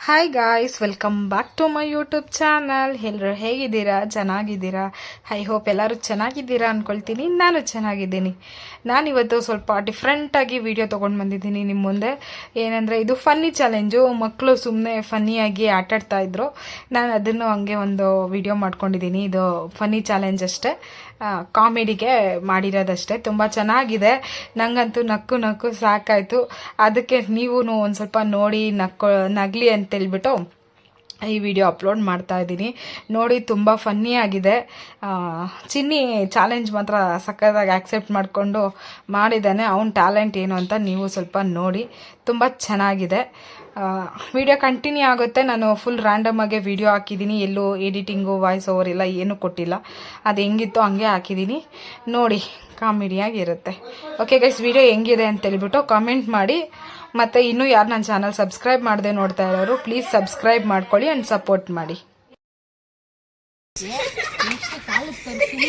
Hi guys, welcome back to my YouTube channel. ಎಲ್ಲರೂ ಹೇಗಿದ್ದೀರಾ? ಚೆನ್ನಾಗಿದ್ದೀರಾ? ಐ ಹೋಪ್ ಎಲ್ಲರೂ ಚೆನ್ನಾಗಿದ್ದೀರಾ ಅಂದ್ಕೊಳ್ತೀನಿ. ನಾನು ಚೆನ್ನಾಗಿದ್ದೀನಿ. ನಾನಿವತ್ತು ಸ್ವಲ್ಪ ಡಿಫ್ರೆಂಟಾಗಿ ವಿಡಿಯೋ ತೊಗೊಂಡು ಬಂದಿದ್ದೀನಿ ನಿಮ್ಮ ಮುಂದೆ. ಏನಂದರೆ ಇದು ಫನ್ನಿ ಚಾಲೆಂಜು. ಮಕ್ಕಳು ಸುಮ್ಮನೆ ಫನ್ನಿಯಾಗಿ ಆಟಾಡ್ತಾ ಇದ್ರು. ನಾನು ಅದನ್ನು ಹಂಗೆ ಒಂದು ವಿಡಿಯೋ ಮಾಡ್ಕೊಂಡಿದ್ದೀನಿ. ಇದು ಫನ್ನಿ ಚಾಲೆಂಜ್ ಅಷ್ಟೇ, ಕಾಮಿಡಿಗೆ ಮಾಡಿರೋದಷ್ಟೇ. ತುಂಬ ಚೆನ್ನಾಗಿದೆ. ನನಗಂತೂ ನಕ್ಕು ಸಾಕಾಯಿತು. ಅದಕ್ಕೆ ನೀವು ಒಂದು ಸ್ವಲ್ಪ ನೋಡಿ ನಗಲಿ ಅಂತೇಳ್ಬಿಟ್ಟು ಈ ವಿಡಿಯೋ ಅಪ್ಲೋಡ್ ಮಾಡ್ತಾ ಇದ್ದೀನಿ. ನೋಡಿ, ತುಂಬ ಫನ್ನಿ ಆಗಿದೆ. ಚಿನ್ನಿ ಚಾಲೆಂಜ್ ಮಾತ್ರ ಸಕ್ಕತ್ತಾಗಿ ಆಕ್ಸೆಪ್ಟ್ ಮಾಡಿಕೊಂಡು ಮಾಡಿದ್ದಾನೆ. ಅವನ ಟ್ಯಾಲೆಂಟ್ ಏನು ಅಂತ ನೀವು ಸ್ವಲ್ಪ ನೋಡಿ. ತುಂಬ ಚೆನ್ನಾಗಿದೆ. ವಿಡಿಯೋ ಕಂಟಿನ್ಯೂ ಆಗುತ್ತೆ. ನಾನು ಫುಲ್ ರ್ಯಾಂಡಮಾಗೆ ವಿಡಿಯೋ ಹಾಕಿದ್ದೀನಿ. ಎಲ್ಲೂ ಎಡಿಟಿಂಗು, ವಾಯ್ಸ್ ಓವರ್ ಎಲ್ಲ ಏನೂ ಕೊಟ್ಟಿಲ್ಲ. ಅದು ಹೆಂಗಿತ್ತು ಹಂಗೆ ಹಾಕಿದ್ದೀನಿ. ನೋಡಿ, ಕಾಮಿಡಿಯಾಗಿರುತ್ತೆ. ಓಕೆ ಗೈಸ್, ವಿಡಿಯೋ ಹೆಂಗಿದೆ ಅಂತೇಳ್ಬಿಟ್ಟು ಕಾಮೆಂಟ್ ಮಾಡಿ. ಮತ್ತು ಇನ್ನೂ ಯಾರು ನನ್ನ ಚಾನಲ್ ಸಬ್ಸ್ಕ್ರೈಬ್ ಮಾಡದೆ ನೋಡ್ತಾ ಇರೋರು ಪ್ಲೀಸ್ ಸಬ್ಸ್ಕ್ರೈಬ್ ಮಾಡ್ಕೊಳ್ಳಿ ಆ್ಯಂಡ್ ಸಪೋರ್ಟ್ ಮಾಡಿ. ನೆಕ್ಸ್ಟ್ ಕಾಲಕ್ಕೆ ತರಿಸ್ತೀನಿ,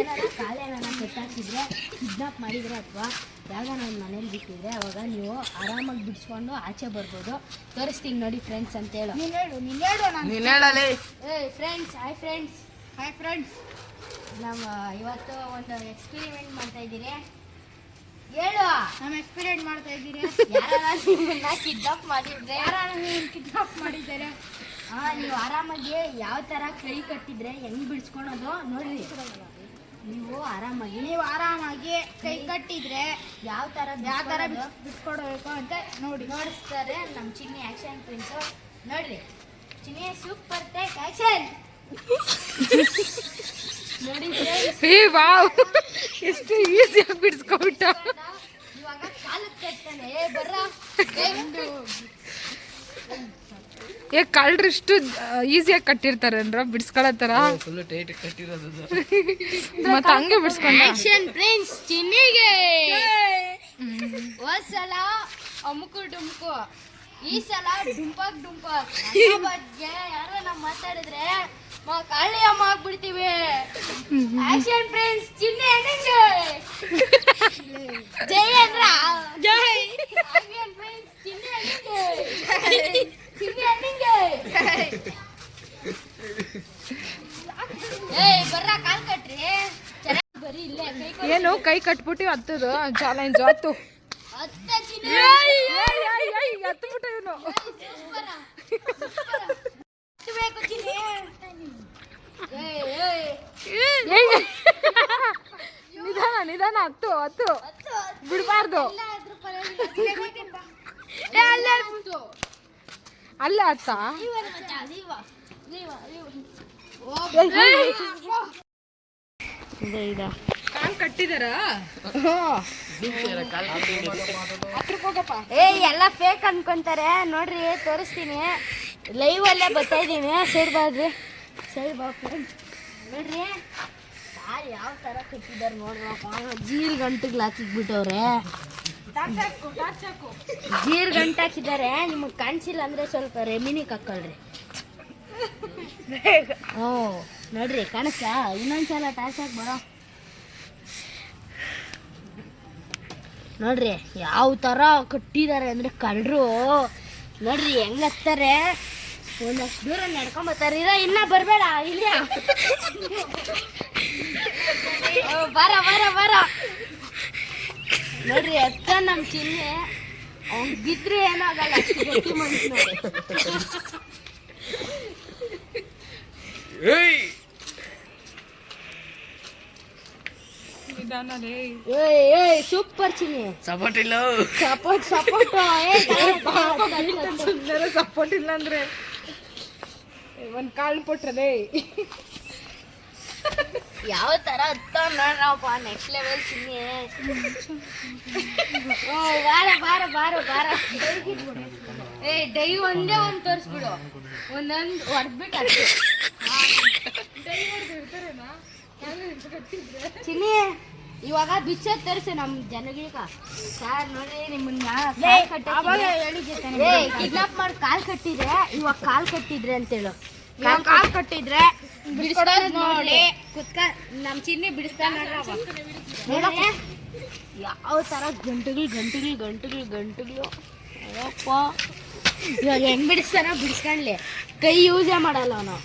ಏನಾದ್ರು ಕಾಲೇನ ಕಟ್ಟಾಕಿದ್ರೆ ಕಿಡ್ನಾಪ್ ಮಾಡಿದರೆ ಅಥವಾ ಯಾವಾಗ ನಾನು ಮನೇಲಿ ಬಿಟ್ಟಿದ್ರೆ ಅವಾಗ ನೀವು ಆರಾಮಾಗಿ ಬಿಡಿಸ್ಕೊಂಡು ಆಚೆ ಬರ್ಬೋದು. ತೋರಿಸ್ತೀನಿ ನೋಡಿ ಫ್ರೆಂಡ್ಸ್ ಅಂತೇಳು. Friends, hi friends. ನಾವು ಇವತ್ತು ಒಂದು ಎಕ್ಸ್ಪೆರಿಮೆಂಟ್ ಮಾಡ್ತಾ ಇದ್ದೀರಿ. ಹೇಳು, ನಮ್ಮ ಎಕ್ಸ್ಪೆರಿಮೆಂಟ್ ಮಾಡ್ತಾ ಇದ್ದೀರಿ. ಯಾರನ್ನ ಕಿಡ್ನಾಪ್ ಮಾಡಿದ್ದಾರೆ. ನೀವು ಆರಾಮಾಗಿ ಯಾವ ಥರ ಕೈ ಕಟ್ಟಿದ್ರೆ ಹೆಂಗೆ ಬಿಡಿಸ್ಕೊಳೋದು ನೋಡ್ರಿ. ನೀವು ಆರಾಮಾಗಿ ಕೈ ಕಟ್ಟಿದ್ರೆ ಯಾವ ಥರ ಬಿಡಿಸ್ಕೊಡ್ಬೇಕು ಅಂತ ನೋಡಿಸ್ತಾರೆ ನಮ್ಮ ಚಿನ್ನಿ ಆ್ಯಕ್ಷನ್ ಪ್ರಿನ್ಸು. ನೋಡ್ರಿ ಚಿನ್ನಿ, ಸೂಪರ್ ಟೇಕ್ ಆ್ಯಕ್ಷನ್. ನೋಡಿ ಎಷ್ಟು ಈಸಿಯಾಗಿ ಬಿಡಿಸ್ಕೊಬಿಟ್ಟ. ಇವಾಗ ಕಾಲಕ್ಕೆ ಕಟ್ತಾನೆ. ಬರ್ರ ಕಳ್ರು ಇಷ್ಟು ಈಸಿಯಾಗಿ ಕಟ್ಟಿರ್ತಾರೆ ಅಂದ್ರ ಬಿಡಿಸ್ಕೊಳತ್ತಾರ. ಮತ್ತೆ ಹಂಗೆ ಬಿಡಿಸ್ಕೊಂಡ. ಆಕ್ಷನ್ ಪ್ರಿನ್ಸ್ ಚಿನ್ನಿಗೆ ಒಂದ್ಸಲ ಅಮುಕು ಡುಮ್ಕು, ಈ ಸಲ ಡುಂಪಕ್ ಬಗ್ಗೆ ಯಾರೋ ನಾವು ಮಾತಾಡಿದ್ರೆ ಕಾಳಿ ಅಮ್ಮ ಆಗ್ಬಿಡ್ತೀವಿ. ಆಕ್ಷನ್ ಪ್ರಿನ್ಸ್ ಚಿನ್ನಿ ಅಣ್ಣಿಂಗೆ ಜೈ ಅಂದ್ರ ಜೈ. ಆಕ್ಷನ್ ಪ್ರಿನ್ಸ್ ಚಿನ್ನಿ ಅಣ್ಣಿಂಗೆ ಬರ್ರ ಕಾಲ್ ಕಟ್ರಿ. ಬರೀ ಇಲ್ಲೇ ಏನು ಕೈ ಕಟ್ಬಿಟ್ಟು ಹತ್ತದು ಚಾಲೆಂಜ್ ಹತ್ತು ಹತ್ಬಿಟ್ಟು ಇವನು ನಿಧಾನ ಹತ್ತು ಬಿಡಬಾರ್ದು. ಅಲ್ಲ ಅತ್ತ ಕಾಲ್ ಕಟ್ಟಿದಾರ. ಎಲ್ಲ ಫೇಕ್ ಅನ್ಕೊಂತಾರೆ. ನೋಡ್ರಿ ತೋರಿಸ್ತೀನಿ, ಲೈವ್ ಅಲ್ಲೇ ಬರ್ತಾ ಇದ್ದೀನಿ. ಸೈಡ್ ಬಾರ್ರಿ, ನೋಡ್ರಿ ಕಾಲ್ ಯಾವ ತರ ಕಟ್ಟಿದಾರೆ ನೋಡ್ರಪ್ಪ. ಜೀರ್ ಗಂಟೆಗ್ಲು ಹಾಕಿಬಿಟ್ಟವ್ರೆ. ಜೀರ್ ಗಂಟೆ ಹಾಕಿದ್ದಾರೆ. ನಿಮಗೆ ಕಾಣಿಸಿಲ್ಲ ಅಂದ್ರೆ ಸ್ವಲ್ಪ ರೆಮಿನಿಗೆ ಹಾಕೊಳ್ರಿ. ನೋಡ್ರಿ ಕಾಣಿಸ್ತಾ? ಇನ್ನೊಂದ್ಸಲ ಟಾರ್ಚ್ ಹಾಕಿ ಬರೋ. ನೋಡ್ರಿ ಯಾವ ತರ ಕಟ್ಟಿದ್ದಾರೆ ಅಂದ್ರೆ ಕಳ್ಳರು. ನೋಡ್ರಿ ಹೆಂಗ್ ಹತ್ತಾರೆ. ಒಂದಷ್ಟು ದೂರ ನಡ್ಕೊಂಬರ್ತಾರೆ. ಇನ್ನ ಬರ್ಬೇಡ, ಇಲ್ಲ ಬರ. ನೋಡ್ರಿ ಅತ್ತ ನಮ್ಮ ಚಿನ್ನೆ. ಅವ್ನ್ ಬಿದ್ರೆ ಏನಾಗಲ್ಲ, ಅಷ್ಟು ಗಟ್ಟಿ ಮನ್ಸು ನೋಡಿ. ಸೂಪರ್ ಚಿನ್ನಿ. ಸಪೋರ್ಟ್ ಇಲ್ಲ. ಸಪೋರ್ಟ್ ಇಲ್ಲ ಅಂದ್ರೆ ಒಂದ್ ಕಾಳು ಕೊಟ್ರದೇ. ಯಾವ ತರ ಹತ್ತ ನೋಡ್ರಪ್ಪ, ನೆಕ್ಸ್ಟ್ ಲೆವೆಲ್ ಚಿನ್ನಿ. ಬಾರ. ಡೈ ಒಂದೇ ಒಂದು ತೋರಿಸ್ಬಿಡು. ಒಂದೊಂದು ಹೊಡೆದ್ಬಿಟ್ಟು ಚಿನ್ನಿ. ಇವಾಗ ಬಿಚ್ಚೋದ್ ತೋರಿಸಿ ನಮ್ಮ ಜನಗೀಗ. ಸರ್ ನೋಡಿ, ನಿಮ್ಮನ್ನ ಕಿಡ್ನಾಪ್ ಮಾಡಿ ಕಾಲ್ ಕಟ್ಟಿದ್ರೆ, ಇವಾಗ ಕಾಲ್ ಕಟ್ಟಿದ್ರೆ ಅಂತೇಳು. ಕಾಲ್ ಕಟ್ಟಿದ್ರೆ ನೋಡಿ ಕುತ್ಕ ನಮ್ಮ ಚಿನ್ನಿ ಬಿಡಿಸ್ತಾ ನೋಡ್ರಿ. ಯಾವ ತರ ಗಂಟುಗಳು ಅಯ್ಯಪ್ಪ. ಇವಾಗ ಹೆಂಗ್ ಬಿಡಿಸ್ತಾನ ಬಿಡಿಸ್ಕೊಂಡ್ಲಿ, ಕೈ ಯೂಸೇ ಮಾಡಲ್ಲ ಅವನು.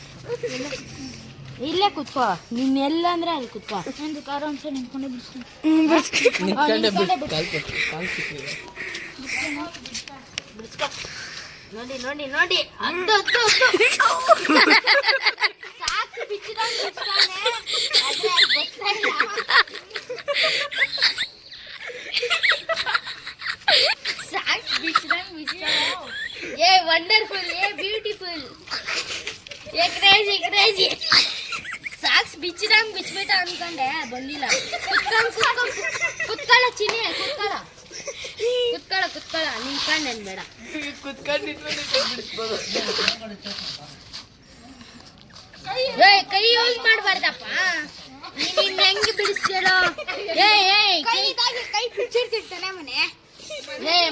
ಇಲ್ಲೇ ಕುತ್ಕೋ, ನಿನ್ನೆಲ್ಲ ಅಂದ್ರೆ ಅಲ್ಲಿ ಕುತ್ಕೋ. ಒಂದು ಕಾರು ಅಂಶ ನಿಂತ್ಕೊಂಡೆ ಬಿಡಿಸ್ತೀನಿ. ನೋಡಿ ನೋಡಿ ನೋಡಿ, ಅದು ಸಾಕು ಬಿಚ್ಚಿದಂಗೆ ಬಿಡ್ಸ್ತಾನೆ. ಆದ್ರೆ ಅಲ್ಲಿ ಬರ್ತಾ ಇಲ್ಲ. ಸಾಕ್ಸ್ ಬಿಚ್ಚಿದಂಗೆ ಬಿಚ್ಚಿದಾನೆ. ಏ ವಂಡರ್ಫುಲ್, ಏ ಬ್ಯೂಟಿಫುಲ್, ಏ ಕ್ರೇಜಿ ಕ್ರೇಜಿ. ಸಾಕ್ಸ್ ಬಿಚ್ಚಿದಂಗೆ ಬಿಚ್ಚಿಬಿಟ್ಟ ಅನ್ಕೊಂಡೆ, ಬಂದಿಲ್ಲ. ಕುತ್ಕೊಳ್ಳ ಚಿನ್ನಿ, ಕುತ್ಕೊಳ್ಳ ನಿಂತ್ಕೊಂಡೆ ಬೇಡ. ಕೈ ಯೂಸ್ ಮಾಡ್ಬಾರ್ದಪ್ಪ. ನೀನ್ ಹೆಂಗ್ ಬಿಡಿಸ್ತೀರೋ? ಕೈ ಬಿಡ್ಸಿರ್ತಿರ್ತಾನೆ ಮನೆ.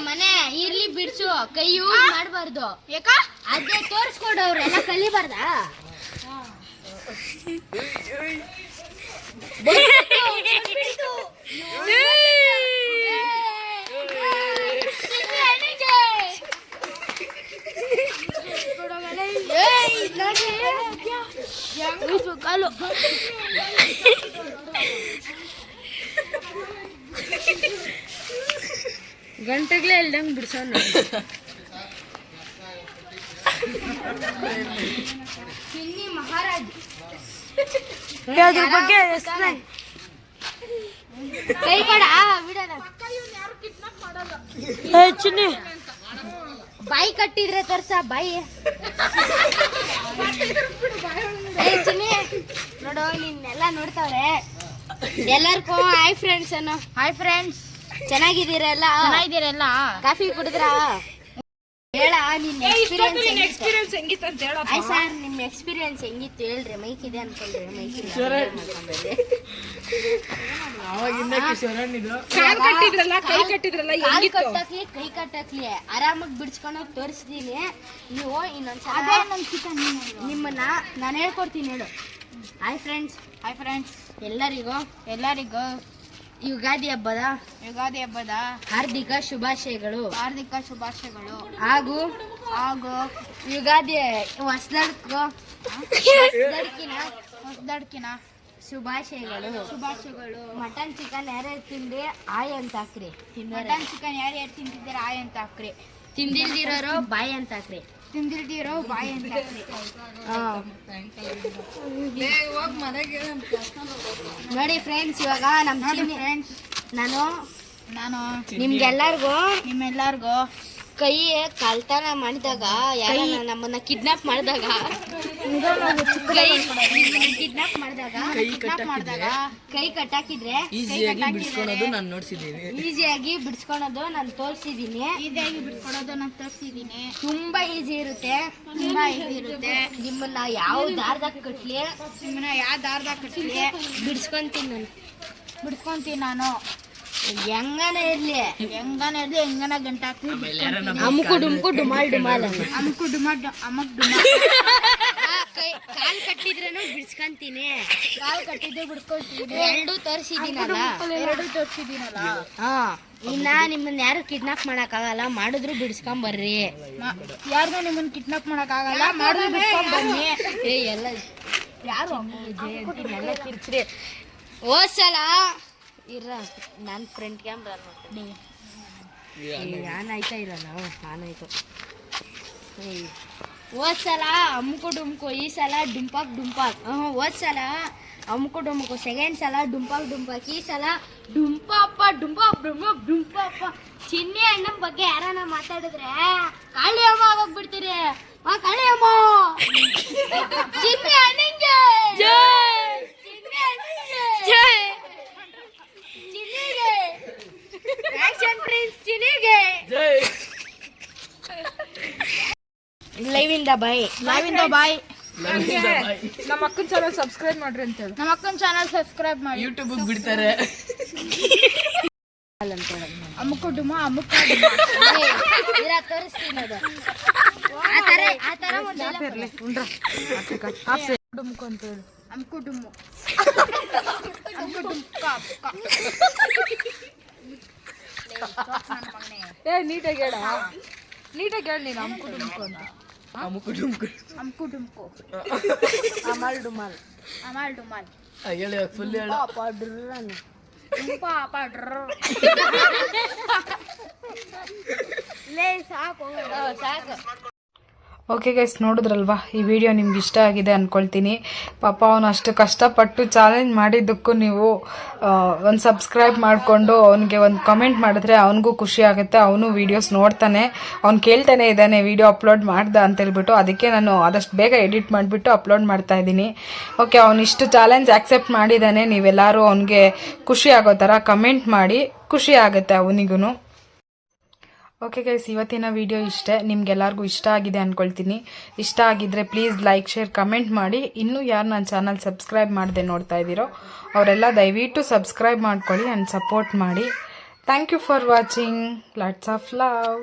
ಮನೆ ಇರ್ಲಿ ಬಿಡ್ಸು, ಕೈ ಯೂಸ್ ಮಾಡ್ಬಾರ್ದು. ಯಾಕ ಅದೇ ತೋರ್ಸ್ಕೊಡವ್ರೆಲ್ಲ ಕಲಿಬಾರ್ದ? ಕಾಲು ಗಂಟೆಗ್ಲೇ ಇಲ್ದಂಗೆ ಬಿಡ್ಸೋಣ. ಚಿನ್ನಿ ಮಹಾರಾಜ್ ಅದ್ರ ಬಗ್ಗೆ ಕೈ ಕೊಡ ಬಿಡೋದ. ಚಿನ್ನಿ ಬಾಯಿ ಕಟ್ಟಿದ್ರೆ ತೋರ್ಸ ಬಾಯಿ. ಚಿನ್ನಿ ನೋಡು, ನಿನ್ನೆಲ್ಲ ನೋಡ್ತಾವ್ರೆ. ಎಲ್ಲರಿಗೂ ಹಾಯ್ ಫ್ರೆಂಡ್ಸ್ ಅನ್ನೋ. ಹಾಯ್ ಫ್ರೆಂಡ್ಸ್, ಚೆನ್ನಾಗಿದ್ದೀರಲ್ಲ? ಕಾಫಿ ಕುಡಿದ್ರಾ? ಹೇಳ ನಿನ್ನ ಎಕ್ಸ್ಪೀರಿಯನ್ಸ್ ಹೆಂಗಿತ್ತು ಅಂತ ಹೇಳ. ಆಯ್ ಸರ್, ನಿಮ್ಮ ಎಕ್ಸ್ಪೀರಿಯನ್ಸ್ ಹೆಂಗಿತ್ತು ಹೇಳ್ರಿ. ಮೈಕ್ ಇದೆ ಅನ್ಕೊಂಡ್ರೆ ಮೈಕ್ ಕೈ ಕಟ್ಟಕ್ಲಿ ಆರಾಮಾಗಿ ಬಿಡ್ಸ್ಕೊಂಡೋಗಿ ತೋರಿಸ್ತೀನಿ. ನೀವು ಇನ್ನೊಂದ್ಸಲ ನಿಮ್ಮನ್ನ ನಾನು ಹೇಳ್ಕೊಡ್ತೀನಿ ಹೇಳು. ಹಾಯ್ ಫ್ರೆಂಡ್ಸ್ ಎಲ್ಲರಿಗೂ ಯುಗಾದಿ ಹಬ್ಬದ ಹಾರ್ದಿಕ ಶುಭಾಶಯಗಳು. ಹಾಗೂ ಯುಗಾದಿ ಹೊಸದಡ್ಕಿನ ಶುಭಾಶಯಗಳು. ಮಟನ್ ಚಿಕನ್ ಯಾರ್ಯಾರು ತಿಂದ್ರೆ ಆಯ್ ಅಂತ ಹಾಕ್ರಿ. ತಿಂತಿದ್ದೀರ ಆಯ್ ಅಂತ ಹಾಕ್ರಿ. ತಿಂದಿಲ್ದಿರೋರು ಬಾಯ್ ಅಂತ ಹಾಕ್ರಿ. ನೋಡಿ ಫ್ರೆಂಡ್ಸ್, ಇವಾಗ ನಮ್ಮ ಫ್ರೆಂಡ್ಸ್ ನಾನು ನಿಮ್ಮೆಲ್ಲರಿಗೂ ಕೈ ಕಳ್ತನ ಮಾಡಿದಾಗ, ಯಾರ ನಮ್ಮನ್ನ ಕಿಡ್ನಾಪ್ ಮಾಡಿದಾಗ ಕೈ ಕಟ್ಟಾಕಿದ್ರೆ ಈಸಿಯಾಗಿ ಬಿಡಿಸ್ಕೊಳೋದು ನಾನು ತೋರಿಸಿದ್ದೀನಿ. ತುಂಬಾ ಈಸಿ ಇರುತ್ತೆ. ನಿಮ್ಮನ್ನ ಯಾವ ದಾರದಾಗ ಕಟ್ಲಿ ಬಿಡಿಸ್ಕೊಂತೀನಿ ನಾನು. ಹೆಂಗನ ಇರ್ಲಿ ಹೆಂಗನ ಗಂಟ ಅಮ್ಕು ಡುಮ್ಕು ಡುಮಾಲ್ ಕಾಲ್ ಕಟ್ಟಿದ್ರೇನು ಬಿಡ್ಸ್ಕೊಂತೀನಿ. ಎರಡು ತೋರಿಸಿದೀನಲ್ಲ. ಹಾ, ಇನ್ನ ನಿಮ್ಮನ್ನ ಯಾರು ಕಿಡ್ನಾಪ್ ಮಾಡಕ್ ಆಗಲ್ಲ. ಮಾಡಿದ್ರು ಬಿಡಿಸ್ಕೊಂಡ್ ಬರ್ರಿ. ಯಾರು ನಿಮ್ಮನ್ನ ಕಿಡ್ನಾಪ್ ಮಾಡಕ್ ಆಗಲ್ಲ, ಮಾಡಿದ್ರು ಬಿಡಿಸ್ಕೊಂಡ್ ಬನ್ನಿ. ಎಲ್ಲ ಯಾರು ಎಲ್ಲ ಕಿರ್ಚ್ರಿ. ಹೋದ್ಸಲ ಇರ ನನ್ನ ಫ್ರೆಂಡ್ ಕ್ಯಾಮ್ರಾ ಆನಾಯ್ತಾ ಇರಲ್ಲ. ಆನಾಯ್ತು. ಹೋದ್ಸಲ ಅಮ್ಕು ಡುಮ್ಕು, ಈ ಸಲ ಡುಂಪಾಕ್. ಹೋದ್ಸಲ ಅಮ್ಕು ಡುಮ್ಕು, ಸೆಕೆಂಡ್ ಸಲ ಡುಂಪಾಕ್, ಈ ಸಲ ಡುಂಪಪ್ಪ. ಚಿನ್ನಿ ಅಣ್ಣನ ಬಗ್ಗೆ ಯಾರನ್ನ ಮಾತಾಡಿದ್ರೆ ಕಾಳಿ ಅಮ್ಮ ಆಗೋಗ್ಬಿಡ್ತೀರಿ. ಕಾಳಿ ಅಮ್ಮ ಚಿನ್ನಿ ಅಣ್ಣಂಗೆ ಲೈವಿಂದ ಬಾಯ್. ನಮ್ಮ ಅಕ್ಕನ ಚಾನಲ್ ಸಬ್ಸ್ಕ್ರೈಬ್ ಮಾಡ್ರಿ ಅಂತ ಹೇಳಿ. ನಮ್ಮ ಅಕ್ಕನ ಚಾನಲ್ ಸಬ್ಸ್ಕ್ರೈಬ್ ಮಾಡಿ. ಯೂಟ್ಯೂಬ್ ಬಿಡ್ತಾರೆ. ತೋರಿಸ್ತೀನಿ ಅದು. ಆ ತರ ಡುಮ್ಕು ಅಂತ ಹೇಳಿ. ಅಮ್ಕು ಡುಮ್ಮು ನೀಟಾಗಿ ಹೇಳ. ನೀಟಾಗಿ ಹೇಳಿ ನೀನು ಅಮ್ಕು ಡುಮ್ಕು ಅಂತ. ಅಮ್ಕು ಡುಮ್ಕು ಅಮಲ್ ಡುಮಲ್ ಅಮಲ್ ಡುಮಲ್ ಹೇಳಿ ಫುಲ್ ಹೇಳು. ಪಾಪ ಡ್ರನ್ ಪಾಪ ಡ್ರ ಲೇ ಸಾಕು ಸಾಕು. ಓಕೆ ಗೈಸ್, ನೋಡಿದ್ರಲ್ವಾ ಈ ವಿಡಿಯೋ ನಿಮ್ಗೆ ಇಷ್ಟ ಆಗಿದೆ ಅಂದ್ಕೊಳ್ತೀನಿ. ಪಾಪ ಅವನು ಅಷ್ಟು ಕಷ್ಟಪಟ್ಟು ಚಾಲೆಂಜ್ ಮಾಡಿದ್ದಕ್ಕೂ ನೀವು ಒಂದು ಸಬ್ಸ್ಕ್ರೈಬ್ ಮಾಡಿಕೊಂಡು ಅವನಿಗೆ ಒಂದು ಕಮೆಂಟ್ ಮಾಡಿದ್ರೆ ಅವನಿಗೂ ಖುಷಿ ಆಗುತ್ತೆ. ಅವನು ವೀಡಿಯೋಸ್ ನೋಡ್ತಾನೆ, ಅವ್ನು ಕೇಳ್ತಾನೆ ಇದ್ದಾನೆ ವಿಡಿಯೋ ಅಪ್ಲೋಡ್ ಮಾಡ್ದ ಅಂತೇಳ್ಬಿಟ್ಟು. ಅದಕ್ಕೆ ನಾನು ಆದಷ್ಟು ಬೇಗ ಎಡಿಟ್ ಮಾಡಿಬಿಟ್ಟು ಅಪ್ಲೋಡ್ ಮಾಡ್ತಾ ಇದ್ದೀನಿ. ಓಕೆ, ಅವನು ಇಷ್ಟು ಚಾಲೆಂಜ್ ಆಕ್ಸೆಪ್ಟ್ ಮಾಡಿದ್ದಾನೆ. ನೀವೆಲ್ಲರೂ ಅವನಿಗೆ ಖುಷಿ ಆಗೋ ಥರ ಕಮೆಂಟ್ ಮಾಡಿ, ಖುಷಿ ಆಗುತ್ತೆ ಅವನಿಗೂ. ಓಕೆ ಗೈಸ್, ಇವತ್ತಿನ ವಿಡಿಯೋ ಇಷ್ಟೇ. ನಿಮ್ಗೆಲ್ಲರಿಗೂ ಇಷ್ಟ ಆಗಿದೆ ಅಂದ್ಕೊಳ್ತೀನಿ. ಇಷ್ಟ ಆಗಿದ್ದರೆ ಪ್ಲೀಸ್ ಲೈಕ್, ಶೇರ್, ಕಮೆಂಟ್ ಮಾಡಿ. ಇನ್ನೂ ಯಾರು ನನ್ನ ಚಾನಲ್ ಸಬ್ಸ್ಕ್ರೈಬ್ ಮಾಡದೆ ನೋಡ್ತಾ ಇದ್ದೀರೋ ಅವರೆಲ್ಲ ದಯವಿಟ್ಟು ಸಬ್ಸ್ಕ್ರೈಬ್ ಮಾಡ್ಕೊಳ್ಳಿ ಆ್ಯಂಡ್ ಸಪೋರ್ಟ್ ಮಾಡಿ. Thank you for watching. Lots of love.